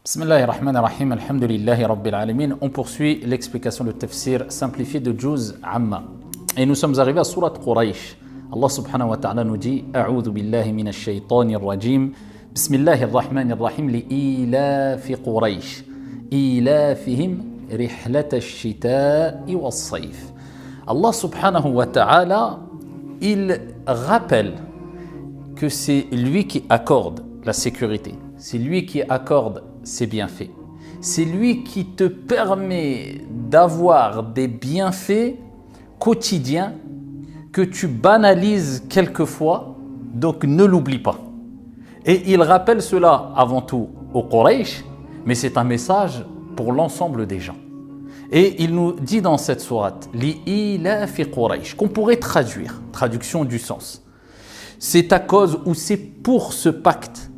Bismillahirrahmanirrahim, alhamdulillahi rabbil alamin. On poursuit l'explication de tafsir simplifié de Juz Amma. Et nous sommes arrivés à Surat Quraysh. Allah subhanahu wa ta'ala nous dit A'udhu billahi minash shaytanir rajim. Bismillahirrahmanirrahim. Li-ilafi Quraysh. Ilafihim rihlata ash-shita'i was-sayf. Allah subhanahu wa ta'ala, il rappelle que c'est lui qui accorde la sécurité. C'est lui qui accorde ses bienfaits. C'est lui qui te permet d'avoir des bienfaits quotidiens que tu banalises quelquefois, donc ne l'oublie pas. Et il rappelle cela avant tout au Quraysh, mais c'est un message pour l'ensemble des gens. Et il nous dit dans cette sourate, Li-ilafi Quraysh, qu'on pourrait traduire, traduction du sens. C'est à cause ou c'est pour ce pacte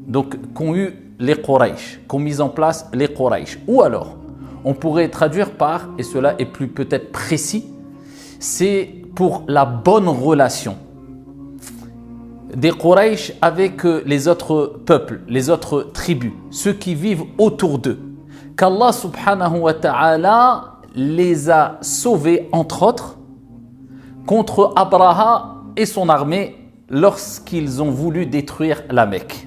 donc qu'ont eu les Quraysh, qu'ont mis en place les Quraysh. Ou alors, on pourrait traduire par, et cela est plus peut-être précis, c'est pour la bonne relation des Quraysh avec les autres peuples, les autres tribus, ceux qui vivent autour d'eux. Qu'Allah subhanahu wa ta'ala les a sauvés, entre autres, contre Abraha et son armée lorsqu'ils ont voulu détruire la Mecque.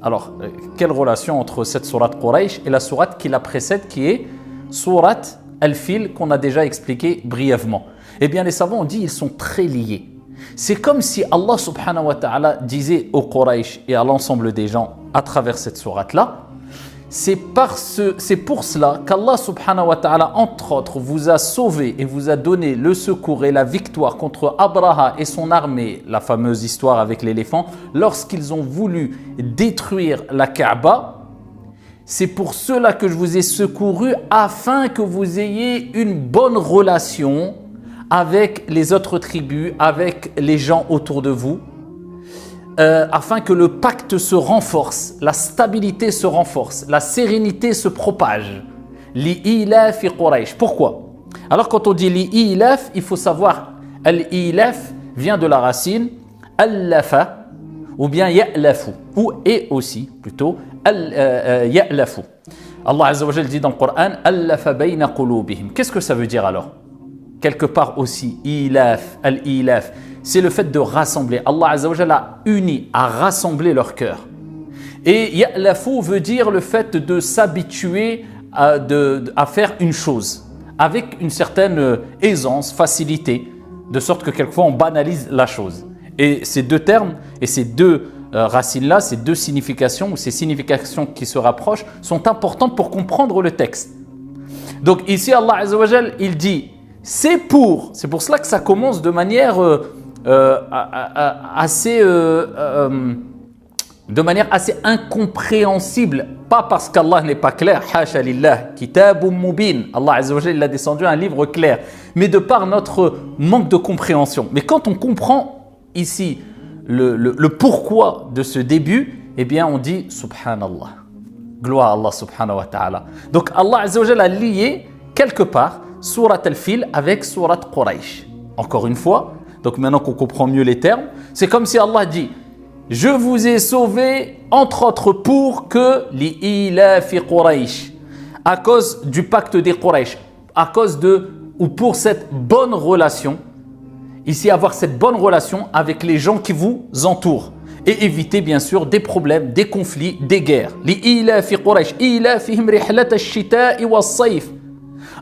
Alors, quelle relation entre cette sourate Quraysh et la sourate qui la précède, qui est sourate Al-Fil, qu'on a déjà expliqué brièvement? Eh bien, les savants ont dit qu'ils sont très liés. C'est comme si Allah subhanahu wa ta'ala disait aux Quraysh et à l'ensemble des gens à travers cette sourate-là, c'est pour cela qu'Allah subhanahu wa ta'ala, entre autres, vous a sauvé et vous a donné le secours et la victoire contre Abraha et son armée, la fameuse histoire avec l'éléphant, lorsqu'ils ont voulu détruire la Kaaba. C'est pour cela que je vous ai secouru, afin que vous ayez une bonne relation avec les autres tribus, avec les gens autour de vous, afin que le pacte se renforce, la stabilité se renforce, la sérénité se propage. Li-ilafi Quraysh. Pourquoi? Alors quand on dit li-ilaf, il faut savoir, al-ilaf vient de la racine al-lafa, ou bien ya'lafu, ou et aussi plutôt ya'lafu. Allah Azza wa Jal dit dans le Coran, al-lafa bayna qulubihim. Qu'est-ce que ça veut dire alors? Quelque part aussi, ilaf, al-ilaf, c'est le fait de rassembler. Allah Azza wa Jalla a uni, a rassemblé leur cœur. Et ya'lafu veut dire le fait de s'habituer à faire une chose avec une certaine aisance, facilité, de sorte que quelquefois on banalise la chose. Et ces deux termes et ces deux racines-là, ces deux significations ou ces significations qui se rapprochent sont importantes pour comprendre le texte. Donc ici Allah Azza wa Jalla, il dit c'est pour cela que ça commence de manière de manière assez incompréhensible, pas parce qu'Allah n'est pas clair, hasha lillah, kitabun mubin, Allah Azza wa Jalla il a descendu un livre clair, mais de par notre manque de compréhension. Mais quand on comprend ici le pourquoi de ce début, eh bien on dit subhanallah, gloire à Allah subhanahu wa ta'ala. Donc Allah Azza wa Jalla a lié quelque part Surat Al-Fil avec Surat Quraysh. Encore une fois, donc maintenant qu'on comprend mieux les termes, c'est comme si Allah dit « Je vous ai sauvé, entre autres, pour que li-ilafi Quraysh » à cause du pacte des Quraysh, à cause ou pour cette bonne relation, ici avoir cette bonne relation avec les gens qui vous entourent et éviter bien sûr des problèmes, des conflits, des guerres. Li-ilafi Quraysh, ilafihim rihlata ash-shita'i was-sayf,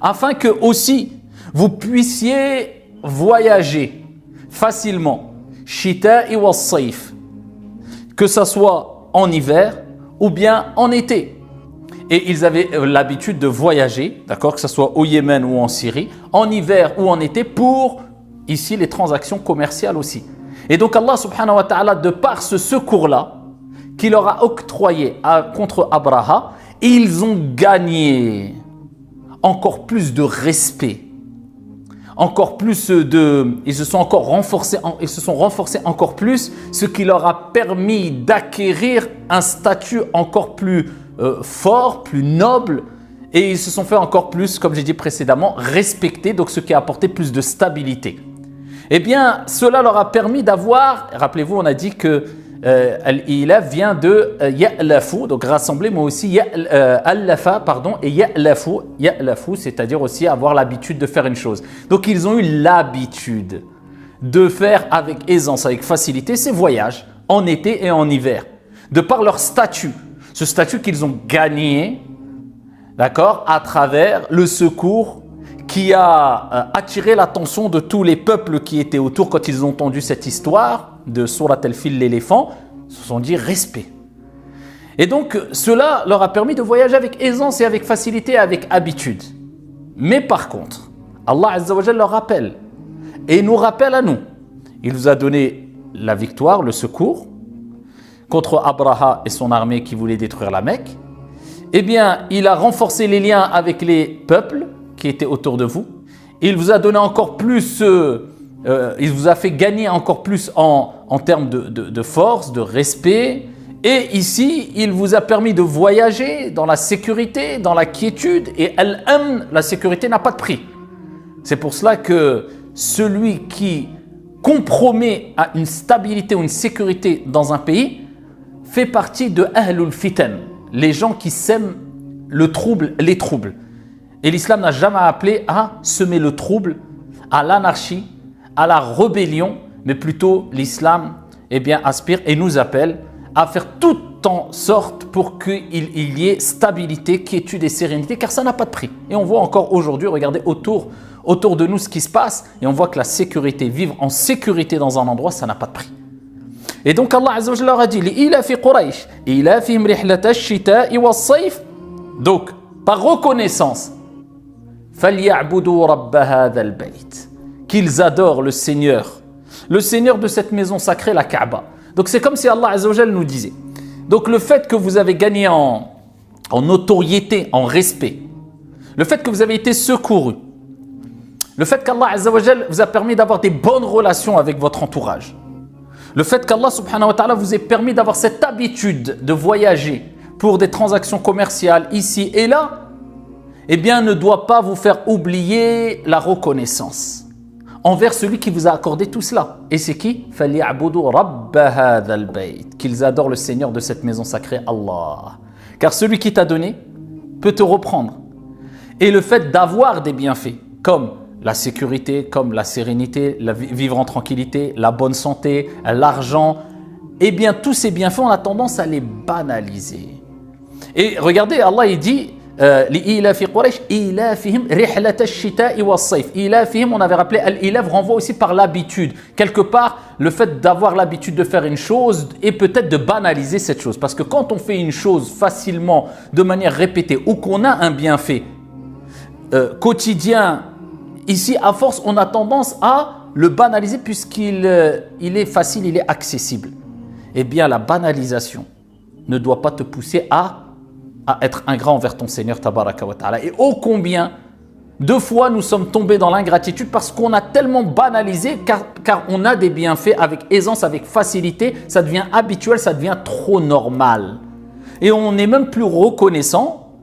afin que aussi vous puissiez voyager facilement, shita'i was-sayf, que ça soit en hiver ou bien en été. Et ils avaient l'habitude de voyager, d'accord, que ce soit au Yémen ou en Syrie, en hiver ou en été, pour ici les transactions commerciales aussi. Et donc Allah subhanahu wa ta'ala, de par ce secours-là qu'il leur a octroyé contre Abraha, ils ont gagné encore plus de respect, encore plus ils se sont renforcés encore plus, ce qui leur a permis d'acquérir un statut encore plus fort, plus noble, et ils se sont fait encore plus, comme j'ai dit précédemment, respecter, donc ce qui a apporté plus de stabilité. Eh bien, cela leur a permis d'avoir, rappelez-vous, on a dit que Al-ilaf vient de ya'lafu, donc rassembler, mais aussi allafa, pardon, et ya'lafu, c'est-à-dire aussi avoir l'habitude de faire une chose. Donc ils ont eu l'habitude de faire avec aisance, avec facilité, ces voyages en été et en hiver, de par leur statut, ce statut qu'ils ont gagné, d'accord, à travers le secours qui a attiré l'attention de tous les peuples qui étaient autour quand ils ont entendu cette histoire de Surat al-Fil, l'éléphant, se sont dit respect. Et donc cela leur a permis de voyager avec aisance et avec facilité, avec habitude. Mais par contre, Allah Azza wa Jalla leur rappelle, et nous rappelle à nous, il vous a donné la victoire, le secours, contre Abraha et son armée qui voulait détruire la Mecque. Eh bien, il a renforcé les liens avec les peuples qui étaient autour de vous. Il vous a donné encore plus, il vous a fait gagner encore plus en termes de force, de respect. Et ici, il vous a permis de voyager dans la sécurité, dans la quiétude. Et al-amn, la sécurité n'a pas de prix. C'est pour cela que celui qui compromet à une stabilité ou une sécurité dans un pays fait partie de ahlul fitan, les gens qui sèment le trouble, les troubles. Et l'islam n'a jamais appelé à semer le trouble, à l'anarchie, à la rébellion, mais plutôt l'islam aspire et nous appelle à faire tout en sorte pour qu'il y ait stabilité, quiétude et sérénité, car ça n'a pas de prix. Et on voit encore aujourd'hui, regardez autour de nous ce qui se passe, et on voit que la sécurité, vivre en sécurité dans un endroit, ça n'a pas de prix. Et donc Allah Azza wa Jalla leur a dit لإيلاف قريش إيلافهم رحلة الشتاء والصيف. Donc par reconnaissance فليعبدوا رب هذا البيت, qu'ils adorent le Seigneur de cette maison sacrée, la Kaaba. Donc c'est comme si Allah Azza wa Jalla nous disait, donc le fait que vous avez gagné en notoriété, en respect, le fait que vous avez été secouru, le fait qu'Allah Azza wa Jalla vous a permis d'avoir des bonnes relations avec votre entourage, le fait qu'Allah subhanahu wa ta'ala vous ait permis d'avoir cette habitude de voyager pour des transactions commerciales ici et là, eh bien ne doit pas vous faire oublier la reconnaissance envers celui qui vous a accordé tout cela. Et c'est qui? فَلْيَعْبُدُوا رَبَّ هَذَا الْبَيْتِ, qu'ils adorent le Seigneur de cette maison sacrée, Allah. Car celui qui t'a donné peut te reprendre. Et le fait d'avoir des bienfaits, comme la sécurité, comme la sérénité, vivre en tranquillité, la bonne santé, l'argent, eh bien tous ces bienfaits, on a tendance à les banaliser. Et regardez, Allah il dit لإيلاف قريش إيلافهم رحلة الشتاء والصيف. إيلافهم, on avait rappelé, al-ilaf renvoie aussi par l'habitude. Quelque part, le fait d'avoir l'habitude de faire une chose et peut-être de banaliser cette chose. Parce que quand on fait une chose facilement, de manière répétée, ou qu'on a un bienfait quotidien, ici, à force, on a tendance à le banaliser puisqu'il est facile, il est accessible. Eh bien, la banalisation ne doit pas te pousser à être ingrat envers ton Seigneur tabaraka wa ta'ala. Et ô combien de fois nous sommes tombés dans l'ingratitude parce qu'on a tellement banalisé, car on a des bienfaits avec aisance, avec facilité, ça devient habituel, ça devient trop normal. Et on n'est même plus reconnaissant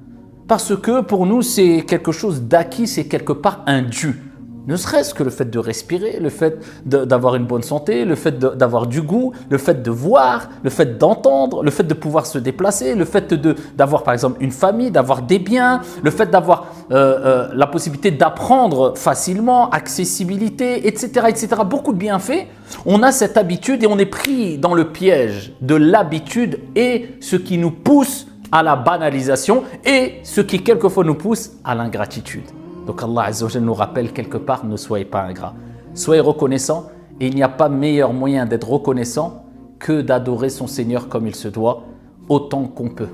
parce que pour nous c'est quelque chose d'acquis, c'est quelque part un dû. Ne serait-ce que le fait de respirer, le fait d'avoir une bonne santé, le fait d'avoir du goût, le fait de voir, le fait d'entendre, le fait de pouvoir se déplacer, le fait d'avoir par exemple une famille, d'avoir des biens, le fait d'avoir la possibilité d'apprendre facilement, accessibilité, etc., etc. Beaucoup de bienfaits. On a cette habitude et on est pris dans le piège de l'habitude et ce qui nous pousse à la banalisation et ce qui quelquefois nous pousse à l'ingratitude. Donc Allah Azza wa Jalla nous rappelle quelque part, ne soyez pas ingrats. Soyez reconnaissants et il n'y a pas meilleur moyen d'être reconnaissant que d'adorer son Seigneur comme il se doit, autant qu'on peut,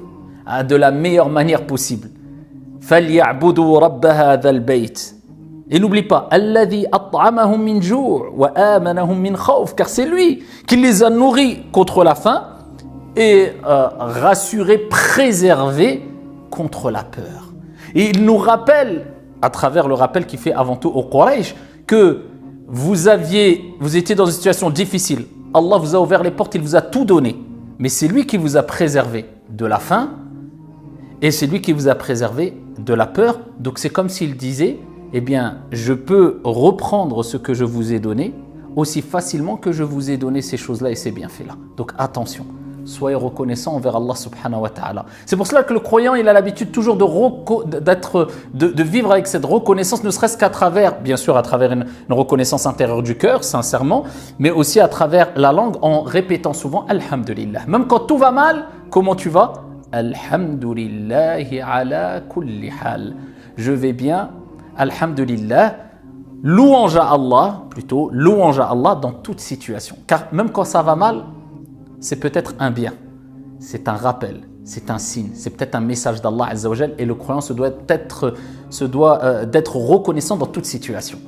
de la meilleure manière possible. فَلْيَعْبُدُوا رَبَّ هَذَا الْبَيْتِ. Et n'oublie pas, الَّذِي أَطْعَمَهُم مِّن جُوعٍ وَآمَنَهُم مِّن خَوْفٍ, car c'est lui qui les a nourris contre la faim et rassurés, préservés contre la peur. Et il nous rappelle, à travers le rappel qu'il fait avant tout au Quraysh, que vous étiez dans une situation difficile. Allah vous a ouvert les portes, il vous a tout donné. Mais c'est lui qui vous a préservé de la faim et c'est lui qui vous a préservé de la peur. Donc c'est comme s'il disait, eh bien, je peux reprendre ce que je vous ai donné aussi facilement que je vous ai donné ces choses-là et ces bienfaits-là. Donc attention, soyez reconnaissants envers Allah subhanahu wa ta'ala. C'est pour cela que le croyant, il a l'habitude toujours de vivre avec cette reconnaissance, ne serait-ce qu'à travers, bien sûr à travers une reconnaissance intérieure du cœur, sincèrement, mais aussi à travers la langue en répétant souvent Alhamdulillah. Même quand tout va mal, comment tu vas? Alhamdulillahi ala kulli hal. Je vais bien, Alhamdulillah. Louange à Allah, plutôt, louange à Allah dans toute situation. Car même quand ça va mal, c'est peut-être un bien, c'est un rappel, c'est un signe, c'est peut-être un message d'Allah Azza wa Jal et le croyant se doit d'être reconnaissant dans toute situation.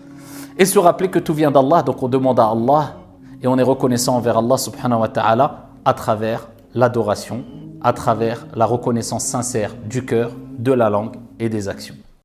Et se rappeler que tout vient d'Allah, donc on demande à Allah et on est reconnaissant envers Allah subhanahu wa ta'ala à travers l'adoration, à travers la reconnaissance sincère du cœur, de la langue et des actions.